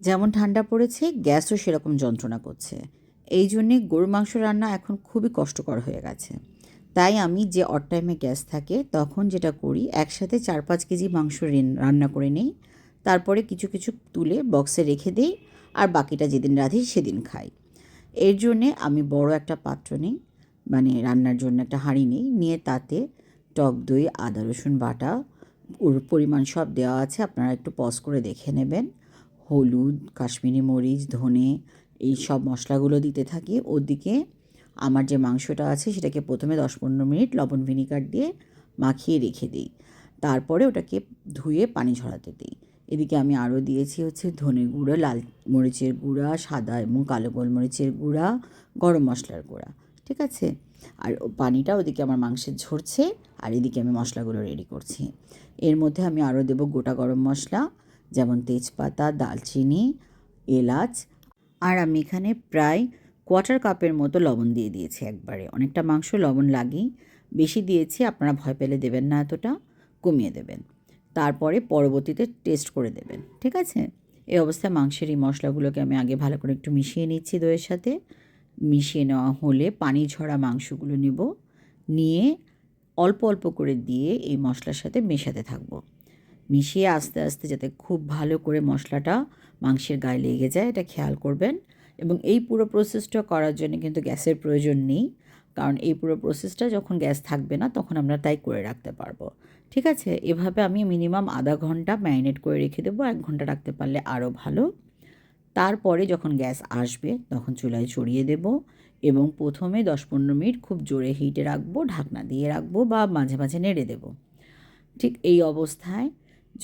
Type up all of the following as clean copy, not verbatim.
যেমন ঠান্ডা পড়েছে, গ্যাসও সেরকম যন্ত্রণা করছে। এই জন্যে গরুর মাংস রান্না এখন খুবই কষ্টকর হয়ে গেছে। তাই আমি যে অড টাইমে গ্যাস থাকে তখন যেটা করি, একসাথে 4-5 কেজি মাংস রান্না করে নিই। তারপরে কিছু কিছু তুলে বক্সে রেখে দিই, আর বাকিটা যেদিন রাঁধি সেদিন খাই। এর জন্যে আমি বড় একটা পাত্র নিই, মানে রান্নার জন্য একটা হাঁড়ি নিই, নিয়ে তাতে টক দই, আদা রসুন বাটা ওর পরিমাণ সব দেওয়া আছে, আপনারা একটু পজ করে দেখে নেবেন। হলুদ, কাশ্মীরি মরিচ, ধনে, এই সব মশলাগুলো দিতে থাকি। ওদিকে আমার যে মাংসটা আছে সেটাকে প্রথমে 10-15 মিনিট লবণ ভিনিগার দিয়ে মাখিয়ে রেখে দিই। তারপরে ওটাকে ধুয়ে পানি ঝরাতে দিই। এদিকে আমি আরও দিয়েছি হচ্ছে ধনে গুঁড়ো, লাল মরিচের গুঁড়া, সাদা এবং কালো গোলমরিচের গুঁড়া, গরম মশলার গুঁড়া। ঠিক আছে? আর পানিটা ওদিকে আমার মাংসের ঝরছে, আর এদিকে আমি মশলাগুলো রেডি করছি। এর মধ্যে আমি আরও দেবো গোটা গরম মশলা, যেমন তেজপাতা, দালচিনি, এলাচ। আর আমি এখানে প্রায় কোয়ার্টার কাপের মতো লবণ দিয়ে দিয়েছি একবারে। অনেকটা মাংস লবণ লাগেই, বেশি দিয়েছি, আপনারা ভয় পেলে দেবেন না, এতটা কমিয়ে দেবেন। তারপরে পরবর্তীতে টেস্ট করে দেবেন। ঠিক আছে? এই অবস্থায় মাংসের এই মশলাগুলোকে আমি আগে ভালো করে একটু মিশিয়ে নিচ্ছি দইয়ের সাথে। মিশিয়ে নেওয়া হলে পানি ঝরা মাংসগুলো নেব, নিয়ে অল্প অল্প করে দিয়ে এই মশলার সাথে মেশাতে থাকবো। মিশিয়ে আস্তে আস্তে যাতে খুব ভালো করে মশলাটা মাংসের গায়ে লেগে যায়, এটা খেয়াল করবেন। এবং এই পুরো প্রসেসটা করার জন্য কিন্তু গ্যাসের প্রয়োজন নেই, কারণ এই পুরো প্রসেসটা যখন গ্যাস থাকবে না তখন আমরা তাই করে রাখতে পারবো। ঠিক আছে? এভাবে আমি মিনিমাম আধা ঘন্টা ম্যারিনেট করে রেখে দেবো, 1 ঘন্টা রাখতে পারলে আরও ভালো। তারপরে যখন গ্যাস আসবে তখন চুলায় চড়িয়ে দেব, এবং প্রথমে 10-15 মিনিট খুব জোরে হিটে রাখবো, ঢাকনা দিয়ে রাখবো বা মাঝে মাঝে নেড়ে দেব। ঠিক এই অবস্থায়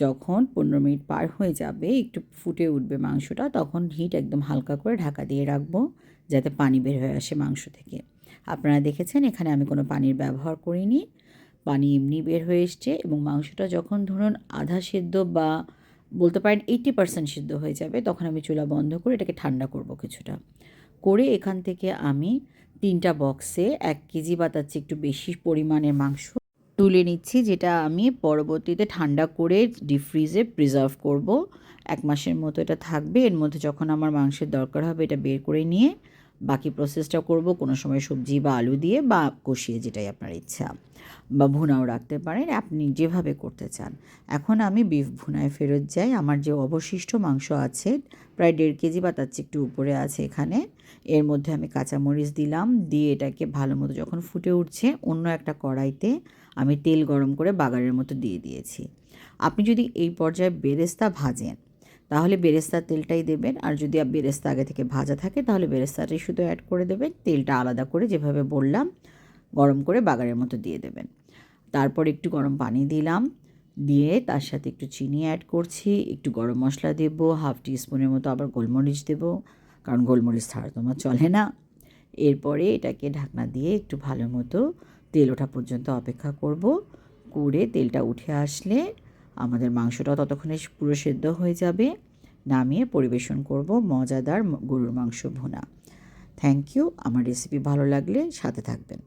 যখন 15 মিনিট পার হয়ে যাবে, একটু ফুটে উঠবে মাংসটা, তখন হিট একদম হালকা করে ঢাকা দিয়ে রাখবো, যাতে পানি বের হয়ে আসে মাংস থেকে। আপনারা দেখেছেন এখানে আমি কোনো পানির ব্যবহার করিনি, পানি এমনি বের হয়ে এসছে। এবং মাংসটা যখন ধরুন আধা সেদ্ধ বা বলতে পারেন 80% সিদ্ধ হয়ে যাবে, তখন আমি চুলা বন্ধ করে এটাকে ঠান্ডা করব কিছুটা। করে এখান থেকে আমি 3টা বক্সে 1 কেজি বা তার চেয়ে একটু বেশি পরিমাণের মাংস তুলে নিচ্ছি, যেটা আমি পরবর্তীতে ঠান্ডা করে ডিপ ফ্রিজে প্রিজার্ভ করব। 1 মাসের মতো এটা থাকবে। এর মধ্যে যখন আমার মাংসের দরকার হবে এটা বের করে নিয়ে বাকি প্রসেসটা করব, কোনো সময় সবজি বা আলু দিয়ে বা কষিয়ে, যেটাই আপনার ইচ্ছা, বা ভুনাও রাখতে পারেন, আপনি যেভাবে করতে চান। এখন আমি বিফ ভুনায় ফেরত যাই। আমার যে অবশিষ্ট মাংস আছে প্রায় 1.5 কেজি বা তার চেয়ে একটু উপরে আছে এখানে। এর মধ্যে আমি কাঁচামরিচ দিলাম, দিয়ে এটাকে ভালো মতো যখন ফুটে উঠছে, অন্য একটা কড়াইতে আমি তেল গরম করে বাগারের মতো দিয়ে দিয়েছি। আপনি যদি এই পর্যায়ে বেরেস্তা ভাজেন তাহলে বেরেস্তার তেলটাই দেবেন, আর যদি বেরেস্তা আগে থেকে ভাজা থাকে তাহলে বেরেস্তাটাই শুধু অ্যাড করে দেবেন। তেলটা আলাদা করে যেভাবে বললাম গরম করে বাগারের মতো দিয়ে দেবেন। তারপর একটু গরম পানি দিলাম, দিয়ে তার সাথে একটু চিনি অ্যাড করছি, একটু গরম মশলা দেবো, হাফ টিস্পুনের মতো আবার গোলমরিচ দেবো, কারণ গোলমরিচ ছাড়া তো আমার চলে না। এরপরে এটাকে ঢাকনা দিয়ে একটু ভালো মতো তেল ওঠা পর্যন্ত অপেক্ষা করব। করে তেলটা উঠে আসলে আমাদের মাংসটাও ততক্ষণে পুরো সেদ্ধ হয়ে যাবে। নামিয়ে পরিবেশন করব মজাদার গরুর মাংস ভুনা। Thank you. আমার রেসিপি ভালো লাগলে সাথে থাকবেন।